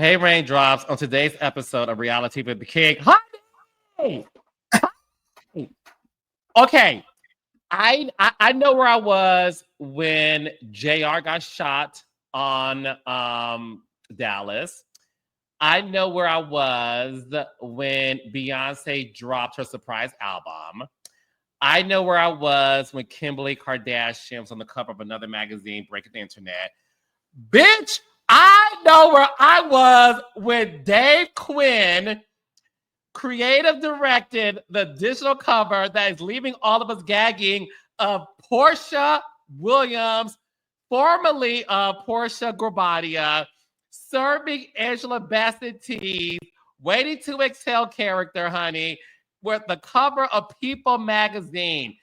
Hey, Raindrops. On today's episode of Reality with the King. Hi! Okay, I know where I was when JR got shot on Dallas. I know where I was when Beyonce dropped her surprise album. I know where I was when Kimberly Kardashian was on the cover of another magazine breaking the internet. Bitch, I know where I was when Dave Quinn creative directed the digital cover that is leaving all of us gagging of Porsha Williams, formerly of Porsha Gorbadia, serving Angela Bassett teas, waiting to exhale character, honey, with the cover of People magazine.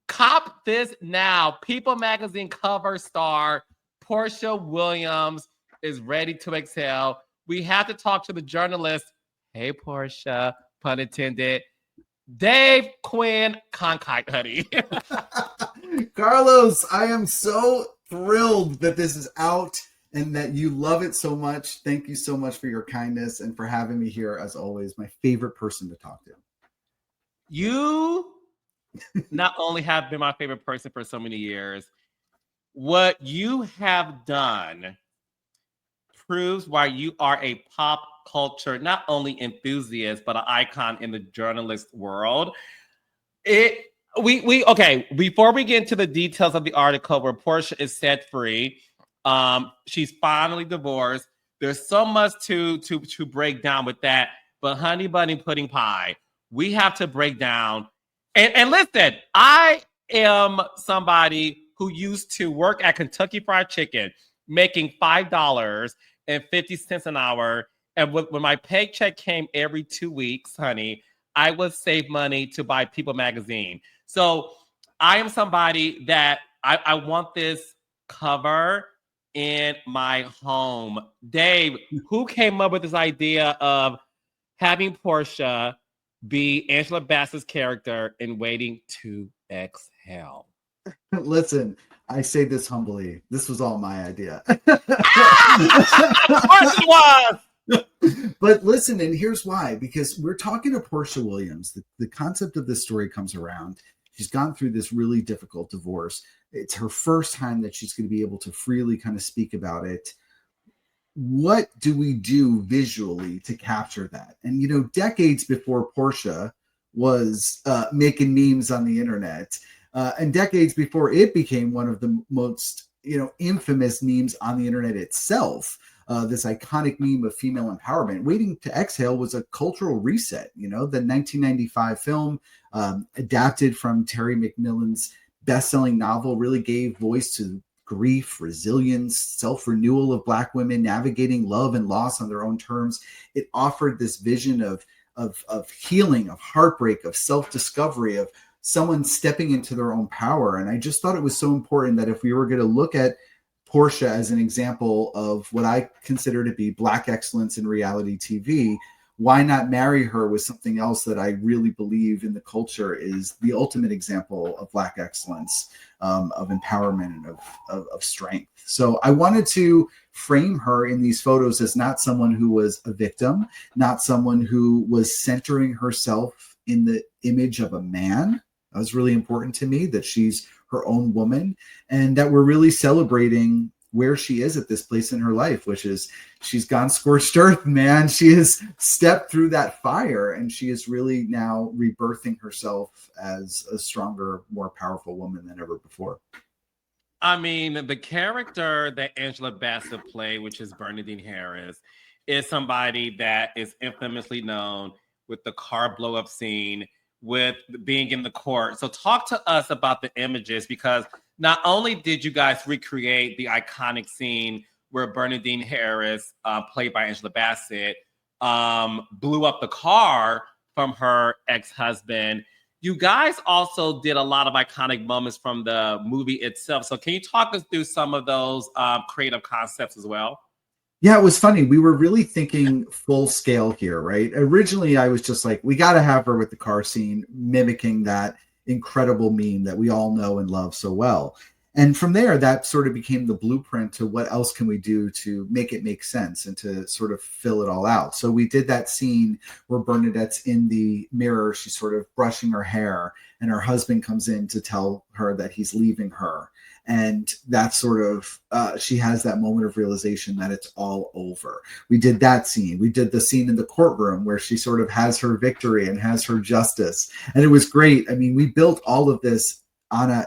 Cop this now. People magazine cover star Porsha Williams is ready to exhale. We have to talk to the journalist. Hey, Porsha, pun intended. Dave Quinn Conkite, honey. Carlos, I am so thrilled that this is out and that you love it so much. Thank you so much for your kindness and for having me here, as always. My favorite person to talk to. You not only have been my favorite person for so many years, what you have done proves why you are a pop culture, not only enthusiast, but an icon in the journalist world. Okay, before we get into the details of the article where Porsha is set free, she's finally divorced. There's so much to break down with that, but honey bunny pudding pie, we have to break down. And listen, I am somebody who used to work at Kentucky Fried Chicken, making $5.50 an hour. And when my paycheck came every 2 weeks, honey, I would save money to buy People magazine. So I am somebody that I want this cover in my home. Dave, who came up with this idea of having Porsha be Angela Bassett's character in Waiting to Exhale? Listen, I say this humbly. This was all my idea. Of course it was! But listen, and here's why. Because we're talking to Porsha Williams. The concept of this story comes around. She's gone through this really difficult divorce. It's her first time that she's going to be able to freely kind of speak about it. What do we do visually to capture that? And, decades before Porsha was making memes on the internet, and decades before it became one of the most, infamous memes on the internet itself, this iconic meme of female empowerment, Waiting to Exhale was a cultural reset. The 1995 film, adapted from Terry McMillan's best-selling novel, really gave voice to grief, resilience, self-renewal of Black women navigating love and loss on their own terms. It offered this vision of healing, of heartbreak, of self-discovery, of someone stepping into their own power. And I just thought it was so important that if we were going to look at Porsha as an example of what I consider to be Black excellence in reality TV, why not marry her with something else that I really believe in the culture is the ultimate example of Black excellence, of empowerment and of strength. So I wanted to frame her in these photos as not someone who was a victim, not someone who was centering herself in the image of a man. That was really important to me, that she's her own woman, and that we're really celebrating where she is at this place in her life, which is she's gone scorched earth, man. She has stepped through that fire, and she is really now rebirthing herself as a stronger, more powerful woman than ever before. I mean, the character that Angela Bassett played, which is Bernadine Harris, is somebody that is infamously known with the car blow-up scene, with being in the court. So talk to us about the images, because not only did you guys recreate the iconic scene where Bernadine Harris, played by Angela Bassett, blew up the car from her ex-husband, you guys also did a lot of iconic moments from the movie itself. So can you talk us through some of those creative concepts as well? Yeah, it was funny. We were really thinking full scale here, right? Originally, I was just like, we got to have her with the car scene, mimicking that incredible meme that we all know and love so well. And from there, that sort of became the blueprint to what else can we do to make it make sense and to sort of fill it all out. So we did that scene where Bernadette's in the mirror, she's sort of brushing her hair, and her husband comes in to tell her that he's leaving her. And that's sort of, she has that moment of realization that it's all over. We did that scene. We did the scene in the courtroom where she sort of has her victory and has her justice. And it was great. I mean, we built all of this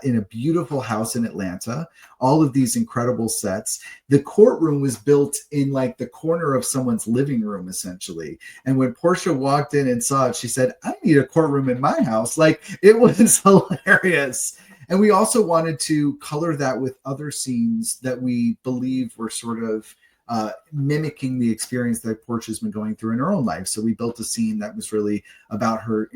in a beautiful house in Atlanta, all of these incredible sets. The courtroom was built in like the corner of someone's living room, essentially. And when Porsha walked in and saw it, she said, I need a courtroom in my house. Like, it was hilarious. And we also wanted to color that with other scenes that we believe were sort of mimicking the experience that Porscha's been going through in her own life. So we built a scene that was really about her,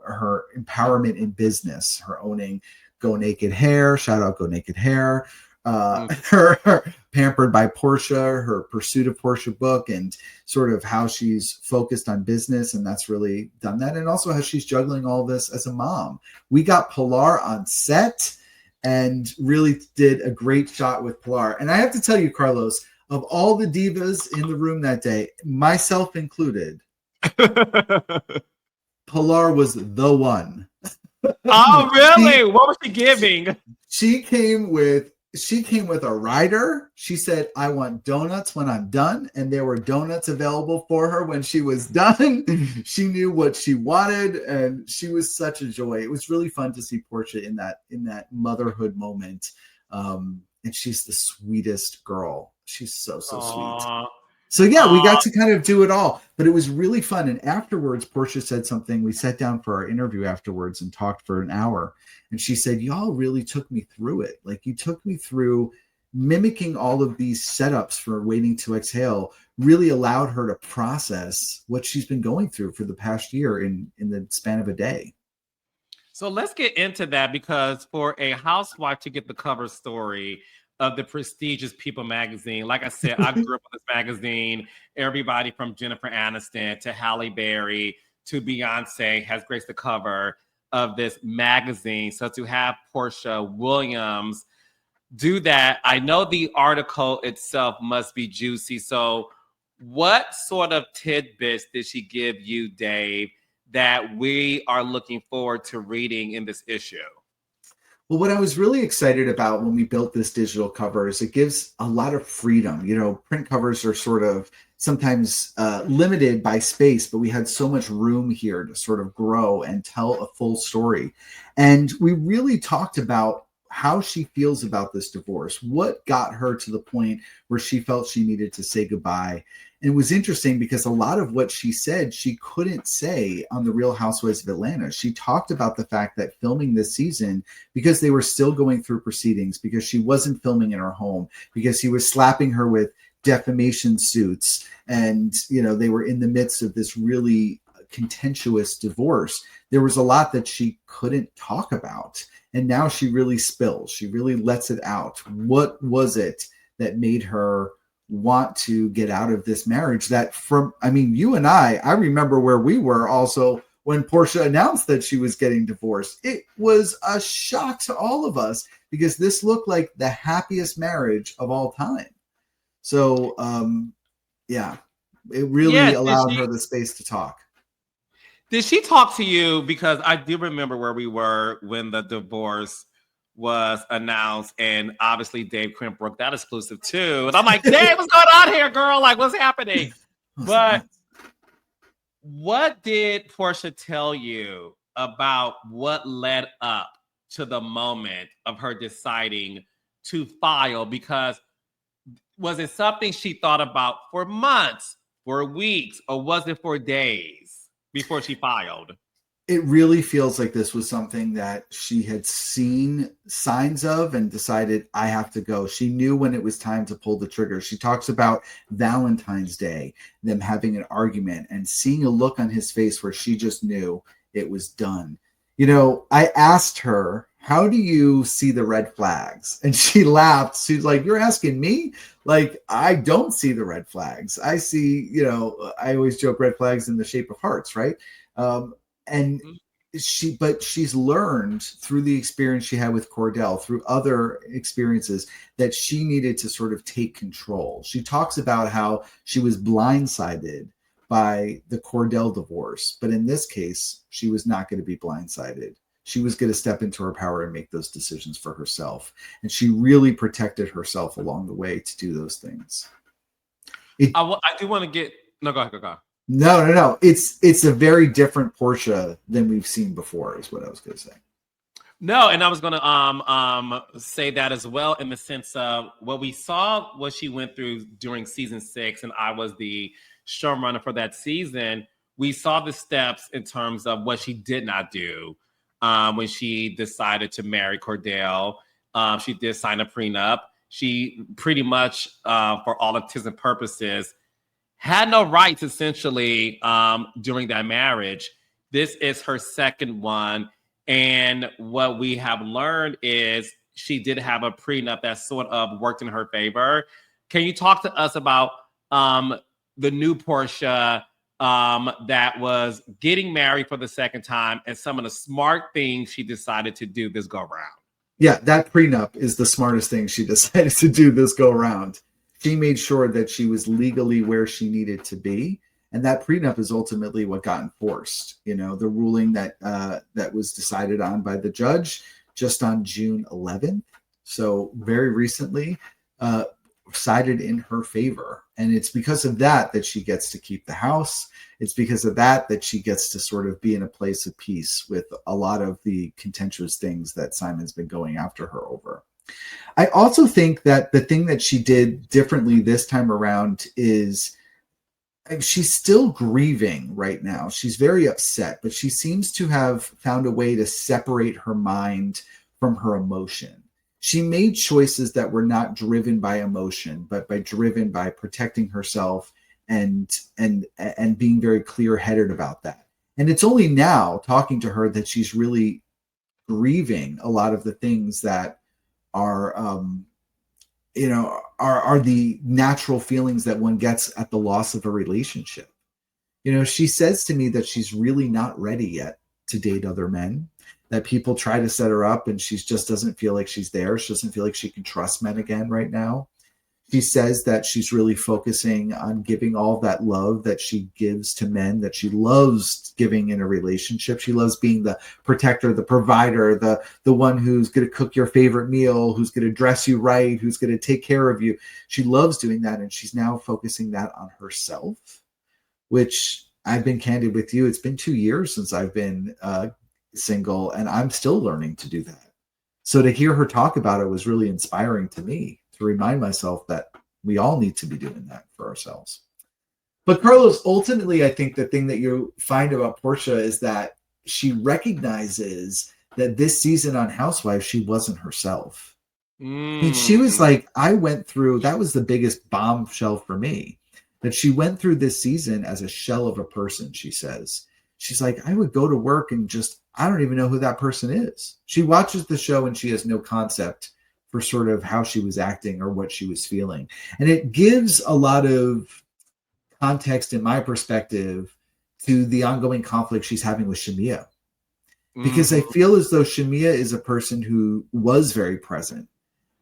her empowerment in business, her owning Go Naked Hair, shout out Go Naked Hair, her Pampered by Porsha, her Pursuit of Porsha book, and sort of how she's focused on business. And that's really done that. And also how she's juggling all this as a mom. We got Pilar on set and really did a great shot with Pilar. And I have to tell you, Carlos, of all the divas in the room that day, myself included, Pilar was the one. Oh, really? What was she giving? She came with a rider. She said, I want donuts when I'm done. And there were donuts available for her when she was done. She knew what she wanted, and she was such a joy. It was really fun to see Porsha in that motherhood moment. And she's the sweetest girl. She's so sweet. So yeah, we got to kind of do it all, but it was really fun. And afterwards, Porsha said something. We sat down for our interview afterwards and talked for an hour. And she said, y'all really took me through it. Like, you took me through mimicking all of these setups for Waiting to Exhale, really allowed her to process what she's been going through for the past year in the span of a day. So let's get into that, because for a housewife to get the cover story of the prestigious People magazine, like I said, I grew up with this magazine. Everybody from Jennifer Aniston to Halle Berry to Beyonce has graced the cover of this magazine. So to have Porsha Williams do that, I know the article itself must be juicy. So what sort of tidbits did she give you, Dave, that we are looking forward to reading in this issue? Well, what I was really excited about when we built this digital cover is it gives a lot of freedom. Print covers are sort of sometimes limited by space, but we had so much room here to sort of grow and tell a full story. And we really talked about how she feels about this divorce, what got her to the point where she felt she needed to say goodbye. And it was interesting because a lot of what she said, she couldn't say on The Real Housewives of Atlanta. She talked about the fact that filming this season, because they were still going through proceedings, because she wasn't filming in her home, because he was slapping her with defamation suits, and they were in the midst of this really contentious divorce. There was a lot that she couldn't talk about. And now she really spills. She really lets it out. What was it that made her want to get out of this marriage? You and I remember where we were also when Porsha announced that she was getting divorced. It was a shock to all of us because this looked like the happiest marriage of all time. So, it really allowed her the space to talk. Did she talk to you? Because I do remember where we were when the divorce was announced, and obviously Dave Quinn broke that exclusive too. And I'm like, Dave, what's going on here, girl? Like, what's happening? But what did Porsha tell you about what led up to the moment of her deciding to file? Because was it something she thought about for months, for weeks, or was it for days before she filed? It really feels like this was something that she had seen signs of and decided, I have to go. She knew when it was time to pull the trigger. She talks about Valentine's Day, them having an argument and seeing a look on his face where she just knew it was done. I asked her, how do you see the red flags? And she laughed. She's like, you're asking me? Like, I don't see the red flags. I see, I always joke red flags in the shape of hearts, right? And but she's learned through the experience she had with Cordell, through other experiences, that she needed to sort of take control. She talks about how she was blindsided by the Cordell divorce, but in this case, she was not going to be blindsided. She was going to step into her power and make those decisions for herself. And she really protected herself along the way to do those things. I do want to get no. Go ahead. No. It's a very different Porsha than we've seen before, is what I was going to say. No, and I was going to say that as well, in the sense of what we saw, what she went through during season 6, and I was the showrunner for that season. We saw the steps in terms of what she did not do when she decided to marry Cordell. She did sign a prenup. She pretty much, for all intents and purposes, had no rights, essentially, during that marriage. This is her second one. And what we have learned is she did have a prenup that sort of worked in her favor. Can you talk to us about the new Porsha that was getting married for the second time and some of the smart things she decided to do this go around? Yeah, that prenup is the smartest thing she decided to do this go around. She made sure that she was legally where she needed to be. And that prenup is ultimately what got enforced. You know, the ruling that that was decided on by the judge just on June 11th. So very recently, sided in her favor. And it's because of that that she gets to keep the house. It's because of that that she gets to sort of be in a place of peace with a lot of the contentious things that Simon's been going after her over. I also think that the thing that she did differently this time around is she's still grieving right now. She's very upset, but she seems to have found a way to separate her mind from her emotion. She made choices that were not driven by emotion, but driven by protecting herself and being very clear-headed about that. And it's only now, talking to her, that she's really grieving a lot of the things that are are the natural feelings that one gets at the loss of a relationship. You know, she says to me that she's really not ready yet to date other men, that people try to set her up and she just doesn't feel like she's there. She doesn't feel like she can trust men again right now. She says that she's really focusing on giving all that love that she gives to men, that she loves giving in a relationship. She loves being the protector, the provider, the one who's going to cook your favorite meal, who's going to dress you right, who's going to take care of you. She loves doing that, and she's now focusing that on herself, which I've been candid with you. It's been 2 years since I've been single, and I'm still learning to do that. So to hear her talk about it was really inspiring to me, to remind myself that we all need to be doing that for ourselves. But Carlos, ultimately, I think the thing that you find about Porsha is that she recognizes that this season on Housewives, she wasn't herself. And she was like, I went through, that was the biggest bombshell for me, that she went through this season as a shell of a person, she says. She's like, I would go to work and just, I don't even know who that person is. She watches the show and she has no concept for sort of how she was acting or what she was feeling. And it gives a lot of context, in my perspective, to the ongoing conflict she's having with Shamia. Because I feel as though Shamia is a person who was very present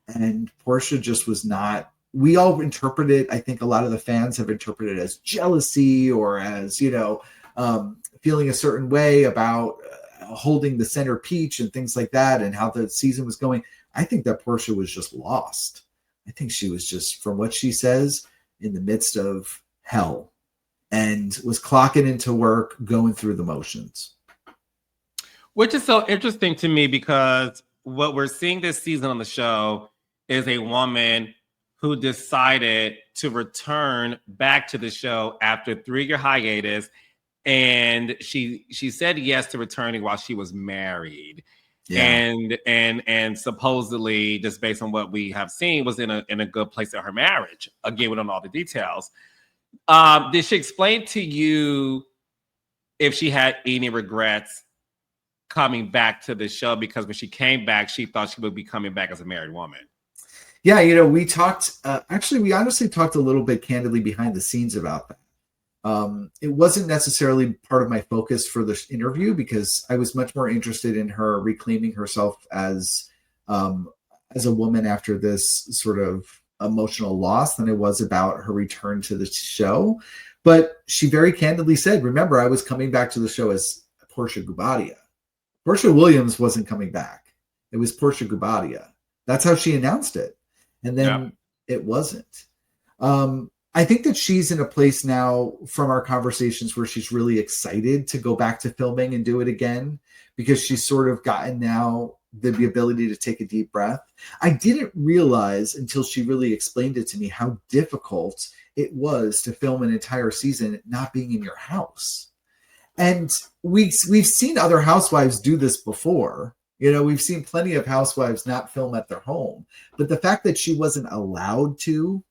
and Porsha just was not. We all interpret it, I think a lot of the fans have interpreted it as jealousy or as, feeling a certain way about holding the center peach and things like that and how the season was going. I think that Porsha was just lost. I think she was just, from what she says, in the midst of hell and was clocking into work, going through the motions. Which is so interesting to me, because what we're seeing this season on the show is a woman who decided to return back to the show after 3-year hiatus. And she said yes to returning while she was married. Yeah. And supposedly, just based on what we have seen, was in a good place in her marriage. Again, we don't know all the details. Did she explain to you if she had any regrets coming back to the show? Because when she came back, she thought she would be coming back as a married woman. Yeah, we talked, we honestly talked a little bit candidly behind the scenes about that. It wasn't necessarily part of my focus for this interview because I was much more interested in her reclaiming herself as a woman after this sort of emotional loss than it was about her return to the show. But she very candidly said, remember, I was coming back to the show as Porsha Gubadia. Porsha Williams wasn't coming back. It was Porsha Gubadia. That's how she announced it. And then it wasn't. I think that she's in a place now from our conversations where she's really excited to go back to filming and do it again because she's sort of gotten now the ability to take a deep breath. I didn't realize until she really explained it to me how difficult it was to film an entire season not being in your house. And we've seen other housewives do this before. You know, we've seen plenty of housewives not film at their home. But the fact that she wasn't allowed to,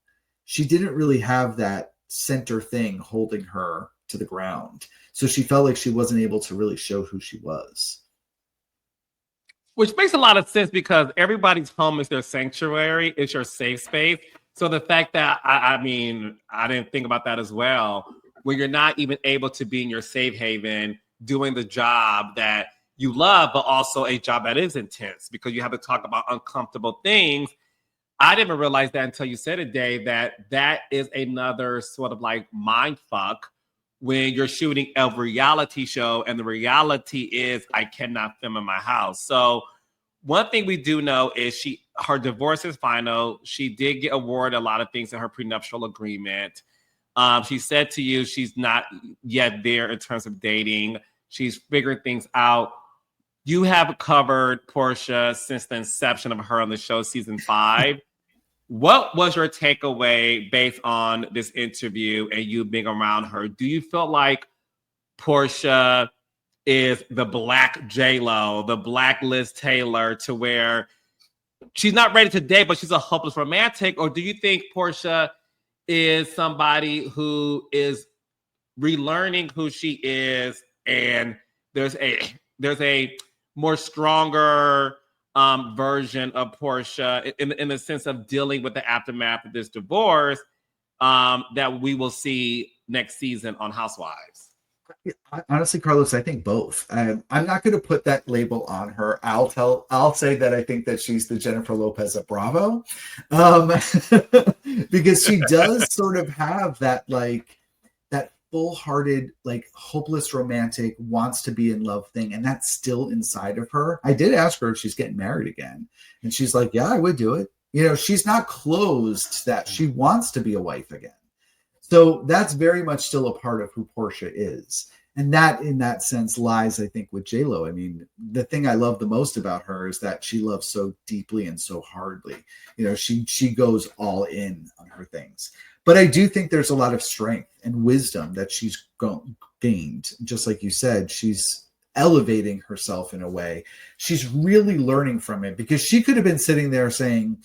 she didn't really have that center thing holding her to the ground. So she felt like she wasn't able to really show who she was. Which makes a lot of sense because everybody's home is their sanctuary. It's your safe space. So the fact that, I mean, I didn't think about that as well. When you're not even able to be in your safe haven, doing the job that you love, but also a job that is intense because you have to talk about uncomfortable things. I didn't realize that until you said it, Dave, that is another sort of like mind fuck when you're shooting a reality show and the reality is I cannot film in my house. So one thing we do know is her divorce is final. She did get awarded a lot of things in her prenuptial agreement. She said to you she's not yet there in terms of dating. She's figuring things out. You have covered Porsha since the inception of her on the show, season 5. What was your takeaway based on this interview and you being around her? Do you feel like Porsha is the black J-Lo, the black Liz Taylor, to where she's not ready to date, but she's a hopeless romantic? Or do you think Porsha is somebody who is relearning who she is and there's a more stronger version of Porsha in the sense of dealing with the aftermath of this divorce that we will see next season on Housewives? Honestly, Carlos, I think both. I'm not going to put that label on her. I'll say that I think that she's the Jennifer Lopez of Bravo, because she does sort of have that that full-hearted, like hopeless romantic, wants to be in love thing, and that's still inside of her. I did ask her if she's getting married again, and she's like, "Yeah, I would do it." You know, she's not closed that she wants to be a wife again. So that's very much still a part of who Porsha is. And that, in that sense, lies, I think, with J-Lo. I mean, the thing I love the most about her is that she loves so deeply and so hardly. You know, she goes all in on her things. But I do think there's a lot of strength and wisdom that she's gained. Just like you said, she's elevating herself in a way. She's really learning from it because she could have been sitting there saying,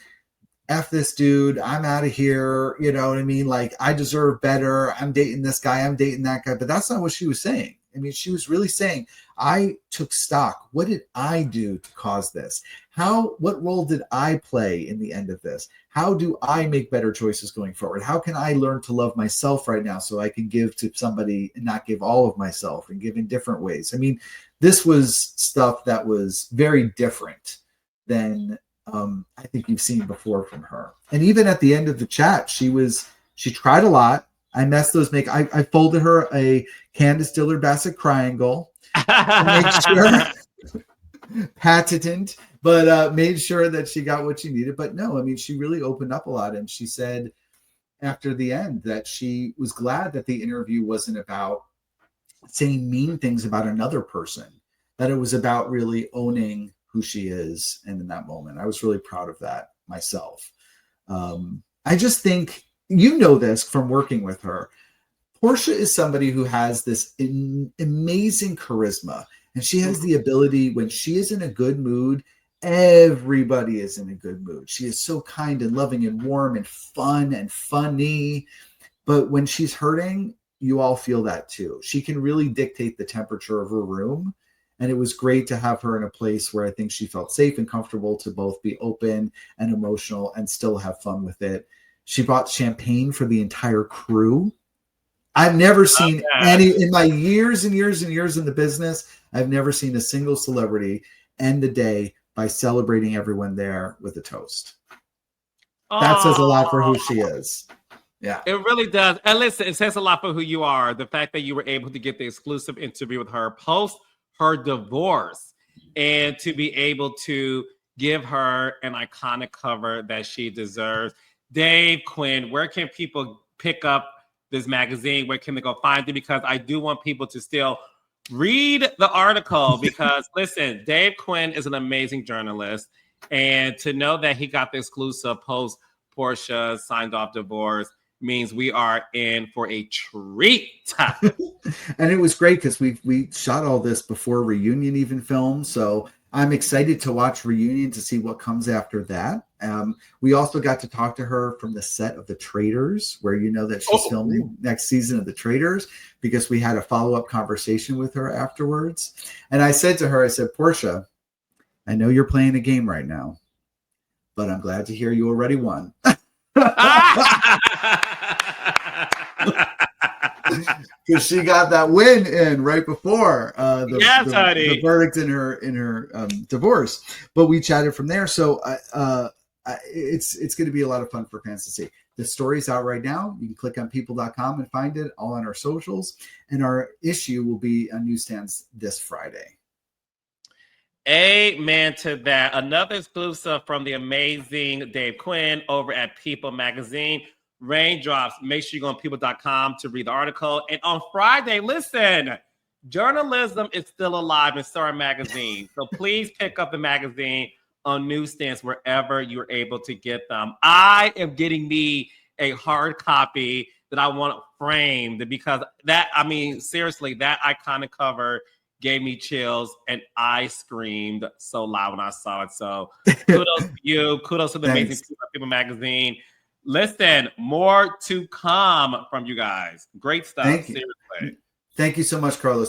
F this dude, I'm out of here. You know what I mean? Like, I deserve better. I'm dating this guy. I'm dating that guy. But that's not what she was saying. I mean, she was really saying, I took stock. What did I do to cause this? What role did I play in the end of this? How do I make better choices going forward? How can I learn to love myself right now so I can give to somebody and not give all of myself and give in different ways? I mean, this was stuff that was very different than I think you've seen before from her. And even at the end of the chat, she tried a lot. I messed those I folded her a Candace Dillard Bassett triangle to make sure patent, but made sure that she got what she needed. But no, I mean, she really opened up a lot. And she said after the end that she was glad that the interview wasn't about saying mean things about another person, that it was about really owning who she is. And in that moment, I was really proud of that myself. I just think, you know, this from working with her, Porsha is somebody who has this amazing charisma, and she has the ability, when she is in a good mood, everybody is in a good mood. She is so kind and loving and warm and fun and funny. But when she's hurting, you all feel that too. She can really dictate the temperature of her room. And it was great to have her in a place where I think she felt safe and comfortable to both be open and emotional and still have fun with it. She brought champagne for the entire crew. I've never seen any in my years and years and years in the business. I've never seen a single celebrity end the day by celebrating everyone there with a toast. That says a lot for who she is. Yeah. It really does. And listen, it says a lot for who you are. The fact that you were able to get the exclusive interview with her post her divorce and to be able to give her an iconic cover that she deserves. Dave, Quinn, where can people pick up this magazine? Where can they go find it? Because I do want people to still read the article because listen, Dave Quinn is an amazing journalist. And to know that he got the exclusive post Porsha signed off divorce means we are in for a treat. And it was great because we shot all this before Reunion even filmed. So I'm excited to watch Reunion to see what comes after that. We also got to talk to her from the set of The Traitors, where you know that she's filming next season of The Traitors, because we had a follow-up conversation with her afterwards. And I said to her, I said, Porsha, I know you're playing a game right now, but I'm glad to hear you already won. Because she got that win in right before the verdict in her divorce. But we chatted from there. So it's going to be a lot of fun for fans to see. The story's out right now. You can click on people.com and find it all on our socials. And our issue will be on newsstands this Friday. Amen to that. Another exclusive from the amazing Dave Quinn over at People Magazine. Raindrops. Make sure you go on people.com to read the article. And on Friday, listen, journalism is still alive in Star Magazine. So please pick up the magazine on newsstands wherever you're able to get them. I am getting me a hard copy that I want framed because that, I mean, seriously, that iconic cover gave me chills and I screamed so loud when I saw it. So kudos to you. Kudos to the amazing People Magazine. Listen, more to come from you guys. Great stuff. Thank you. Seriously. Thank you so much, Carlos.